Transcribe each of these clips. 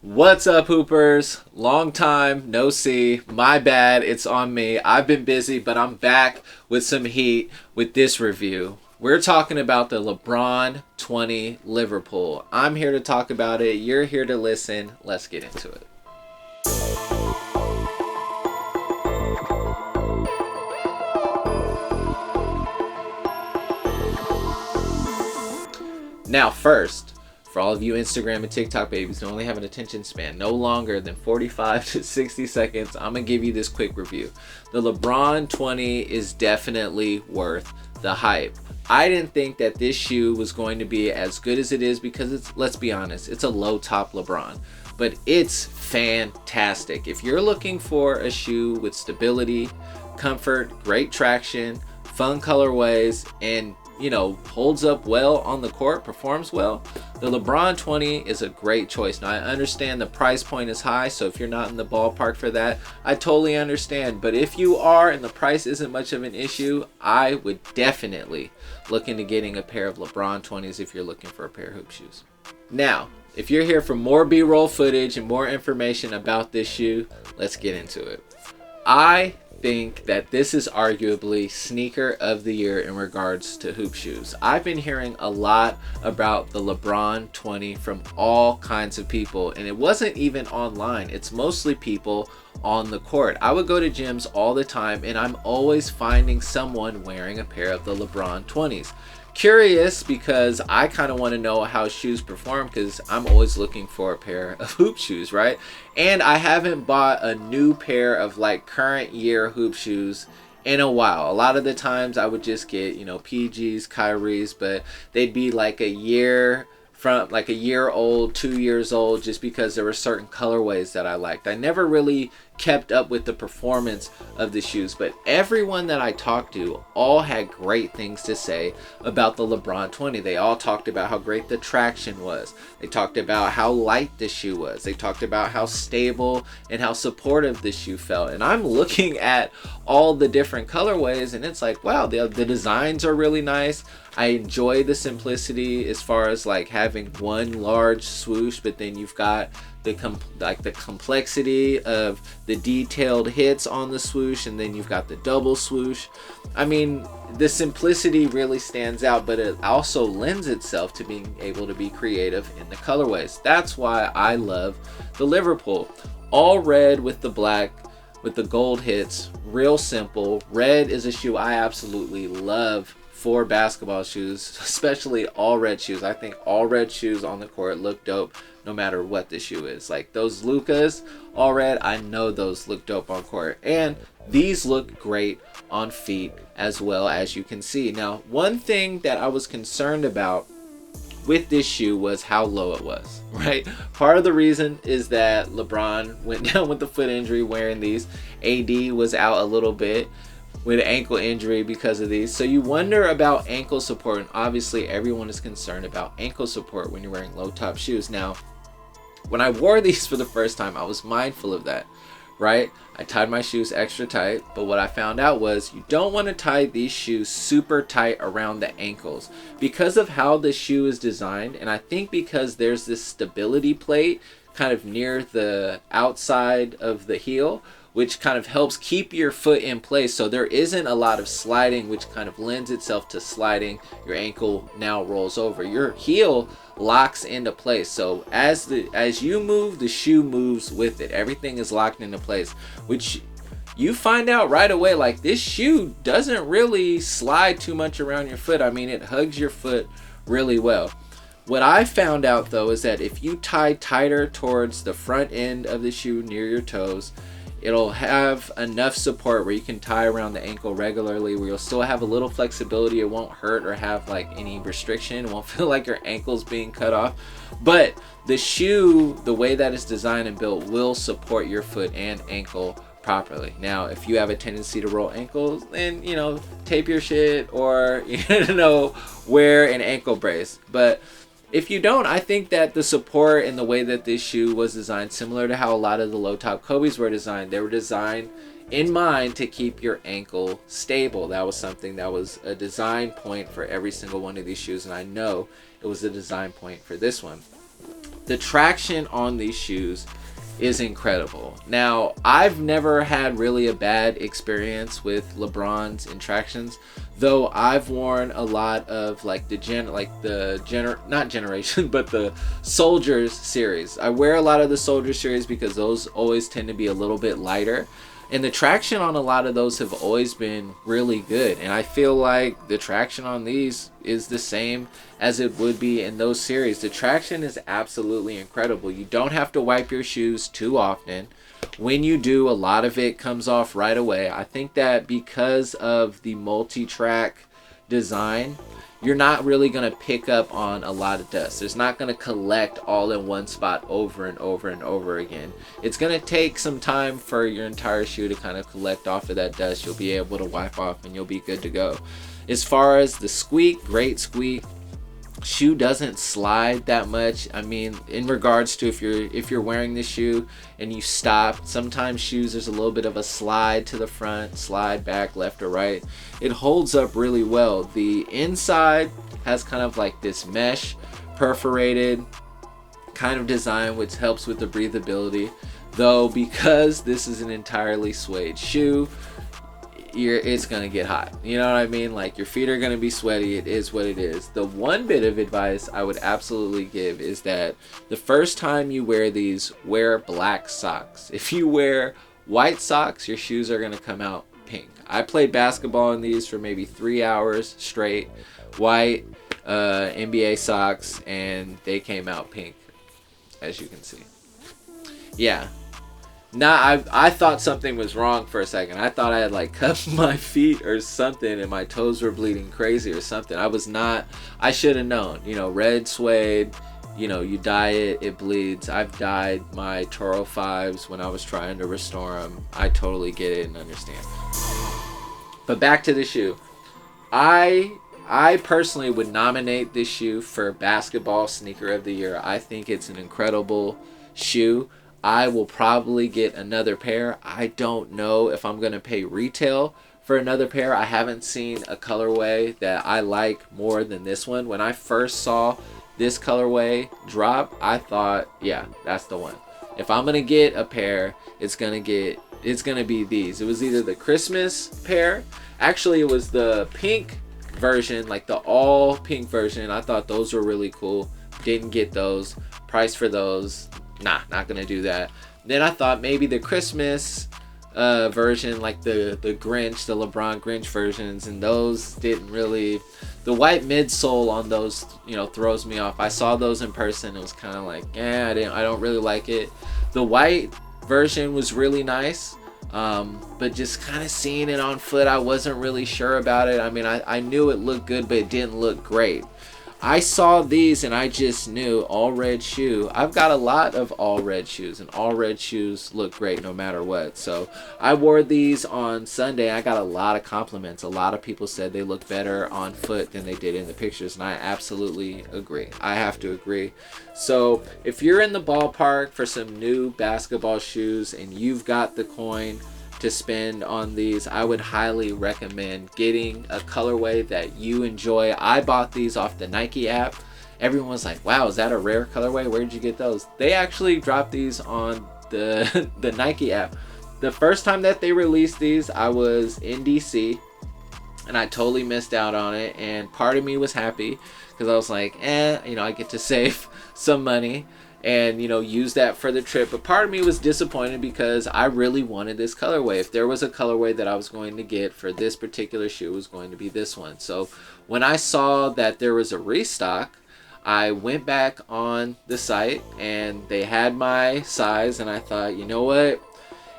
What's up, Hoopers? Long time no see. My bad, it's on me. I've been busy, but I'm back with some heat with this review. We're talking about the LeBron 20 Liverpool. I'm here to talk about it. You're here to listen. Let's get into it. Now, first, for all of you Instagram and TikTok babies who only have an attention span no longer than 45 to 60 seconds, I'm going to give you this quick review. The LeBron 20 is definitely worth the hype. I didn't think that this shoe was going to be as good as it is because let's be honest, it's a low top LeBron. But it's fantastic. If you're looking for a shoe with stability, comfort, great traction, fun colorways, and holds up well on the court, performs well, the LeBron 20 is a great choice. Now, I understand the price point is high, so if you're not in the ballpark for that, I totally understand. But if you are and the price isn't much of an issue, I would definitely look into getting a pair of LeBron 20s if you're looking for a pair of hoop shoes. Now, if you're here for more B-roll footage and more information about this shoe, let's get into it. I think that this is arguably sneaker of the year in regards to hoop shoes. I've been hearing a lot about the LeBron 20 from all kinds of people, and it wasn't even online. It's mostly people on the court. I would go to gyms all the time, and I'm always finding someone wearing a pair of the LeBron 20s. Curious because I kind of want to know how shoes perform because I'm always looking for a pair of hoop shoes, right? And I haven't bought a new pair of current year hoop shoes in a while. A lot of the times I would just get, PGs, Kyries, but they'd be like a year old, 2 years old, just because there were certain colorways that I liked. I never really kept up with the performance of the shoes, but everyone that I talked to all had great things to say about the LeBron 20. They all talked about how great the traction was. They talked about how light the shoe was. They talked about how stable and how supportive the shoe felt. And I'm looking at all the different colorways, and it's like, wow, the designs are really nice. I enjoy the simplicity as far as having one large swoosh, but then you've got the complexity of the detailed hits on the swoosh, and then you've got the double swoosh. I mean, the simplicity really stands out, but it also lends itself to being able to be creative in the colorways. That's why I love the Liverpool. All red with the black, with the gold hits, real simple. Red is a shoe I absolutely love for basketball shoes, especially all red shoes. I think all red shoes on the court look dope no matter what the shoe is. Like those Lucas all red, I know those look dope on court, and these look great on feet as well, as you can see. Now, one thing that I was concerned about with this shoe was how low it was, right? Part of the reason is that LeBron went down with the foot injury wearing these. AD was out a little bit with an ankle injury because of these. So you wonder about ankle support, and obviously everyone is concerned about ankle support when you're wearing low top shoes. Now, when I wore these for the first time, I was mindful of that, right? I tied my shoes extra tight, but what I found out was you don't want to tie these shoes super tight around the ankles because of how the shoe is designed, and I think because there's this stability plate kind of near the outside of the heel, which kind of helps keep your foot in place, so there isn't a lot of sliding, which kind of lends itself to sliding. Your ankle now rolls over. Your heel locks into place, so as you move, the shoe moves with it. Everything is locked into place, which you find out right away. This shoe doesn't really slide too much around your foot. I mean, it hugs your foot really well. What I found out though is that if you tie tighter towards the front end of the shoe near your toes, it'll have enough support where you can tie around the ankle regularly, where you'll still have a little flexibility. It won't hurt or have any restriction. It won't feel like your ankle's being cut off. But the shoe, the way that it's designed and built, will support your foot and ankle properly. Now, if you have a tendency to roll ankles, then, tape your shit or, wear an ankle brace. But if you don't, I think that the support and the way that this shoe was designed, similar to how a lot of the low top Kobe's were designed, they were designed in mind to keep your ankle stable. That was something that was a design point for every single one of these shoes, and I know it was a design point for this one. The traction on these shoes is incredible. Now, I've never had really a bad experience with LeBron's Intractions, though I've worn a lot of like not generation, but the Soldiers series. I wear a lot of the Soldiers series because those always tend to be a little bit lighter. And the traction on a lot of those have always been really good. And I feel like the traction on these is the same as it would be in those series. The traction is absolutely incredible. You don't have to wipe your shoes too often. When you do, a lot of it comes off right away. I think that because of the multi-track design, you're not really going to pick up on a lot of dust. It's not going to collect all in one spot over and over and over again. It's going to take some time for your entire shoe to kind of collect off of that dust. You'll be able to wipe off and you'll be good to go. As far as the squeak, great squeak. Shoe doesn't slide that much. I mean, in regards to if you're wearing this shoe and you stop, sometimes shoes there's a little bit of a slide to the front, slide back left or right. It holds up really well. The inside has kind of like this mesh perforated kind of design, which helps with the breathability, though because this is an entirely suede shoe, it's gonna get hot. You know what I mean? Like, your feet are gonna be sweaty. It is what it is. The one bit of advice I would absolutely give is that the first time you wear these, wear black socks. If you wear white socks, your shoes are gonna come out pink. I played basketball in these for maybe 3 hours straight, white NBA socks, and they came out pink, as you can see. Yeah. Nah, I thought something was wrong for a second. I thought I had like cut my feet or something and my toes were bleeding crazy or something. I should have known. You know, red suede, you know, you dye it, it bleeds. I've dyed my Toro 5s when I was trying to restore them. I totally get it and understand. But back to the shoe. I personally would nominate this shoe for Basketball Sneaker of the Year. I think it's an incredible shoe. I will probably get another pair. I don't know if I'm going to pay retail for another pair. I haven't seen a colorway that I like more than this one. When I first saw this colorway drop, I thought, yeah, that's the one. If I'm going to get a pair, it's going to be these. It was either the Christmas pair. Actually, it was the pink version, like the all pink version. I thought those were really cool. Didn't get those. Price for those, nah, not gonna do that. Then I thought maybe the Christmas version, like the Grinch, the LeBron Grinch versions, and those didn't really. The white midsole on those, you know, throws me off. I saw those in person. It was kind of like, I don't really like it. The white version was really nice, but just kind of seeing it on foot, I wasn't really sure about it. I mean, I knew it looked good, but it didn't look great. I saw these and I just knew all red shoe. I've got a lot of all red shoes, and all red shoes look great no matter what. So I wore these on Sunday. I got a lot of compliments. A lot of people said they look better on foot than they did in the pictures, and I absolutely agree. I have to agree. So if you're in the ballpark for some new basketball shoes and you've got the coin to spend on these, I would highly recommend getting a colorway that you enjoy. I bought these off the Nike app. Everyone was like, wow, is that a rare colorway? Where did you get those? They actually dropped these on the Nike app. The first time that they released these, I was in DC and I totally missed out on it, and part of me was happy because I was like, you know, I get to save some money and, you know, use that for the trip. But part of me was disappointed because I really wanted this colorway. If there was a colorway that I was going to get for this particular shoe, it was going to be this one. So when I saw that there was a restock, I went back on the site and they had my size, and I thought, you know what?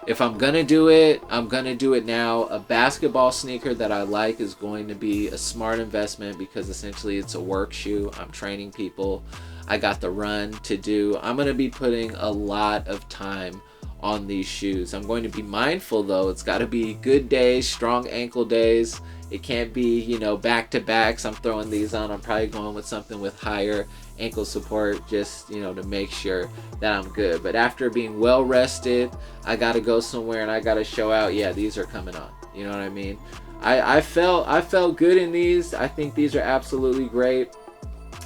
If I'm going to do it, I'm going to do it now. A basketball sneaker that I like is going to be a smart investment because essentially it's a work shoe. I'm training people. I got the run to do. I'm going to be putting a lot of time on these shoes. I'm going to be mindful though. It's got to be good days, strong ankle days. It can't be, you know, back to backs. I'm throwing these on. I'm probably going with something with higher ankle support just, you know, to make sure that I'm good. But after being well rested, I got to go somewhere and I got to show out. Yeah, these are coming on. You know what I mean? I felt good in these. I think these are absolutely great.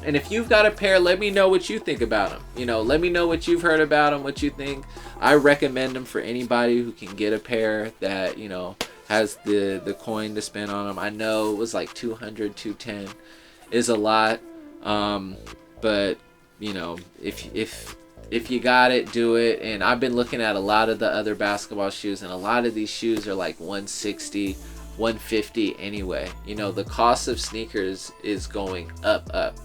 And if you've got a pair, let me know what you think about them. You know, let me know what you've heard about them, what you think. I recommend them for anybody who can get a pair that, you know, has the coin to spend on them. I know it was like 200, 210 is a lot. But, you know, if you got it, do it. And I've been looking at a lot of the other basketball shoes, and a lot of these shoes are like 160, 150 anyway. You know, the cost of sneakers is going up.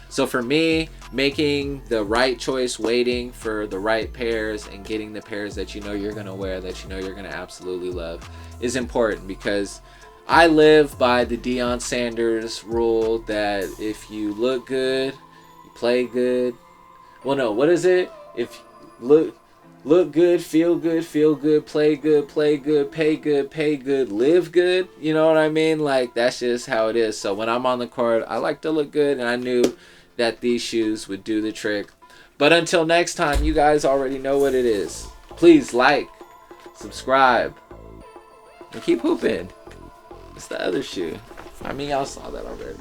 So for me, making the right choice, waiting for the right pairs and getting the pairs that you know you're going to wear, that you know you're going to absolutely love, is important, because I live by the Deion Sanders rule that if you look good, you play good. Well, no, what is it? If look good, feel good, play good, pay good, live good. You know what I mean? Like, that's just how it is. So when I'm on the court, I like to look good, and I knew that these shoes would do the trick. But until next time, you guys already know what it is. Please like, subscribe, and keep hooping. It's the other shoe. I mean, y'all saw that already.